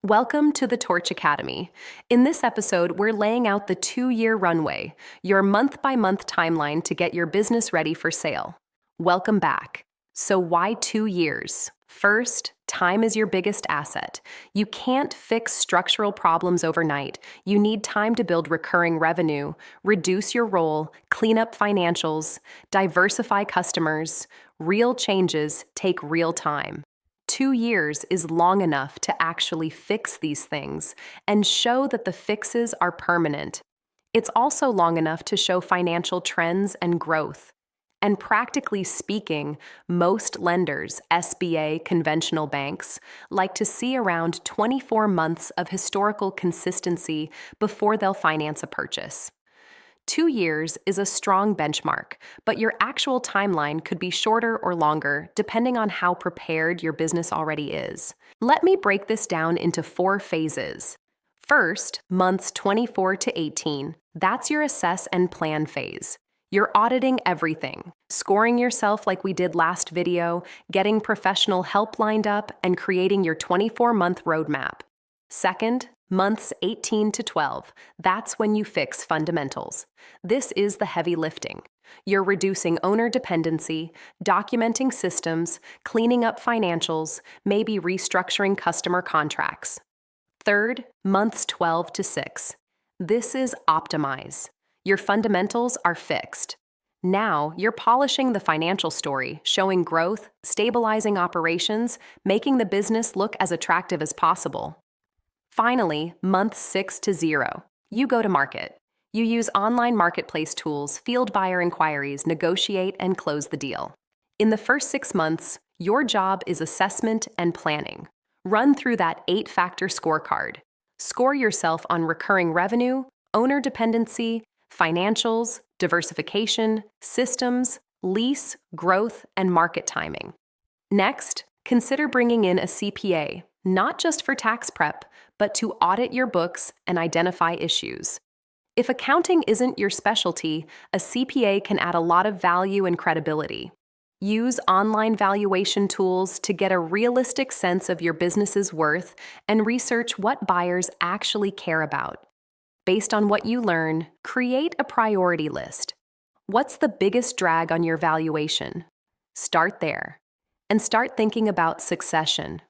Welcome to the Torch Academy. In this episode, we're laying out the 2-year runway, your month-by-month timeline to get your business ready for sale. Welcome back. So why 2 years? First, time is your biggest asset. You can't fix structural problems overnight. You need time to build recurring revenue, reduce your role, clean up financials, diversify customers. Real changes take real time. 2 years is long enough to actually fix these things and show that the fixes are permanent. It's also long enough to show financial trends and growth. And practically speaking, most lenders, SBA, conventional banks, like to see around 24 months of historical consistency before they'll finance a purchase. 2 years is a strong benchmark, but your actual timeline could be shorter or longer depending on how prepared your business already is. Let me break this down into 4 phases. First, months 24 to 18. That's your assess and plan phase. You're auditing everything, scoring yourself like we did last video, getting professional help lined up, and creating your 24-month roadmap. Second, months 18 to 12. That's when you fix fundamentals. This is the heavy lifting. You're reducing owner dependency, documenting systems, cleaning up financials, maybe restructuring customer contracts. Third, months 12 to 6. This is optimize. Your fundamentals are fixed. Now, you're polishing the financial story, showing growth, stabilizing operations, making the business look as attractive as possible. Finally, month 6 to 0. You go to market. You use online marketplace tools, field buyer inquiries, negotiate, and close the deal. In the first 6 months, your job is assessment and planning. Run through that 8-factor scorecard. Score yourself on recurring revenue, owner dependency, financials, diversification, systems, lease, growth, and market timing. Next, consider bringing in a CPA, not just for tax prep, but to audit your books and identify issues. If accounting isn't your specialty, a CPA can add a lot of value and credibility. Use online valuation tools to get a realistic sense of your business's worth and research what buyers actually care about. Based on what you learn, create a priority list. What's the biggest drag on your valuation? Start there. And start thinking about succession.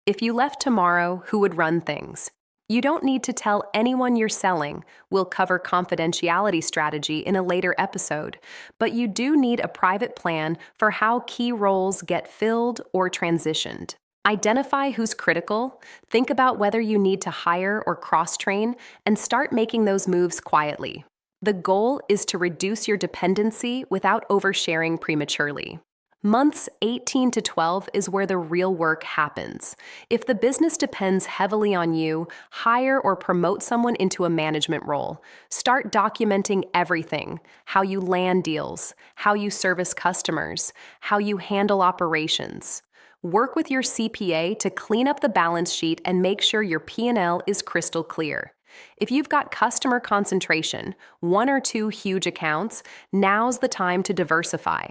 If you left tomorrow, who would run things? You don't need to tell anyone you're selling. We'll cover confidentiality strategy in a later episode, but you do need a private plan for how key roles get filled or transitioned. Identify who's critical, think about whether you need to hire or cross-train, and start making those moves quietly. The goal is to reduce your dependency without oversharing prematurely. Months 18 to 12 is where the real work happens. If the business depends heavily on you, hire or promote someone into a management role. Start documenting everything: how you land deals, how you service customers, how you handle operations. Work with your CPA to clean up the balance sheet and make sure your P&L is crystal clear. If you've got customer concentration, 1 or 2 huge accounts, now's the time to diversify.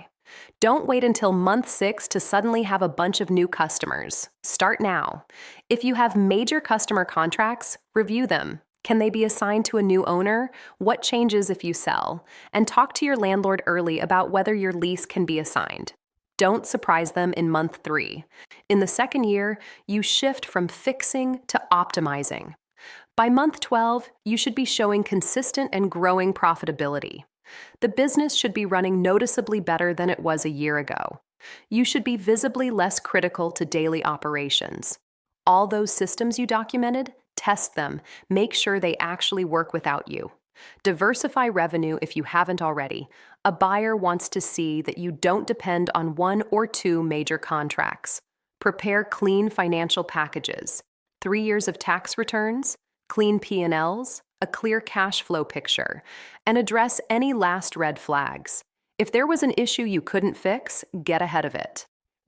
Don't wait until month 6 to suddenly have a bunch of new customers. Start now. If you have major customer contracts, review them. Can they be assigned to a new owner? What changes if you sell? And talk to your landlord early about whether your lease can be assigned. Don't surprise them in month 3. In the second year, you shift from fixing to optimizing. By month 12, you should be showing consistent and growing profitability. The business should be running noticeably better than it was a year ago. You should be visibly less critical to daily operations. All those systems you documented, test them. Make sure they actually work without you. Diversify revenue if you haven't already. A buyer wants to see that you don't depend on 1 or 2 major contracts. Prepare clean financial packages. 3 years of tax returns, clean P&Ls, a clear cash flow picture, and address any last red flags. If there was an issue you couldn't fix, get ahead of it.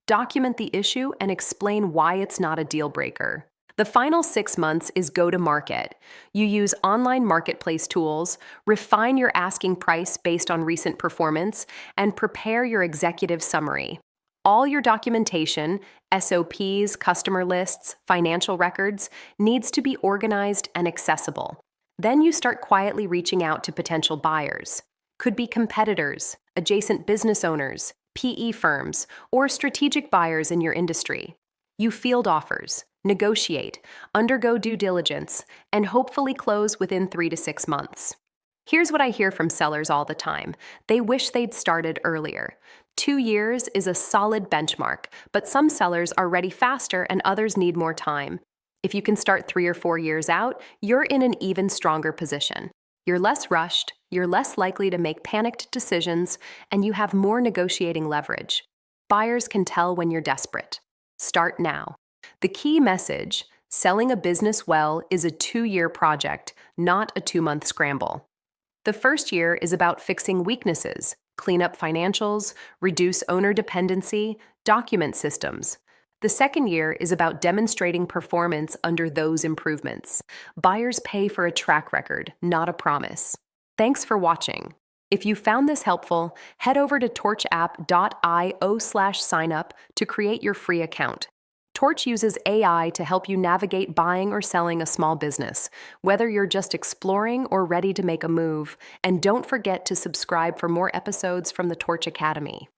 Document the issue and explain why it's not a deal breaker. The final 6 months is go to market. You use online marketplace tools, refine your asking price based on recent performance, and prepare your executive summary. All your documentation, SOPs, customer lists, financial records, needs to be organized and accessible. Then you start quietly reaching out to potential buyers. Could be competitors, adjacent business owners, PE firms, or strategic buyers in your industry. You field offers, negotiate, undergo due diligence, and hopefully close within 3 to 6 months. Here's what I hear from sellers all the time. They wish they'd started earlier. 2 years is a solid benchmark, but some sellers are ready faster and others need more time. If you can start 3 or 4 years out, you're in an even stronger position. You're less rushed, you're less likely to make panicked decisions, and you have more negotiating leverage. Buyers can tell when you're desperate. Start now. The key message: selling a business well is a 2-year project, not a 2-month scramble. The first year is about fixing weaknesses, clean up financials, reduce owner dependency, document systems. The second year is about demonstrating performance under those improvements. Buyers pay for a track record, not a promise. Thanks for watching. If you found this helpful, head over to torchapp.io/signup to create your free account. Torch uses AI to help you navigate buying or selling a small business, whether you're just exploring or ready to make a move. And don't forget to subscribe for more episodes from the Torch Academy.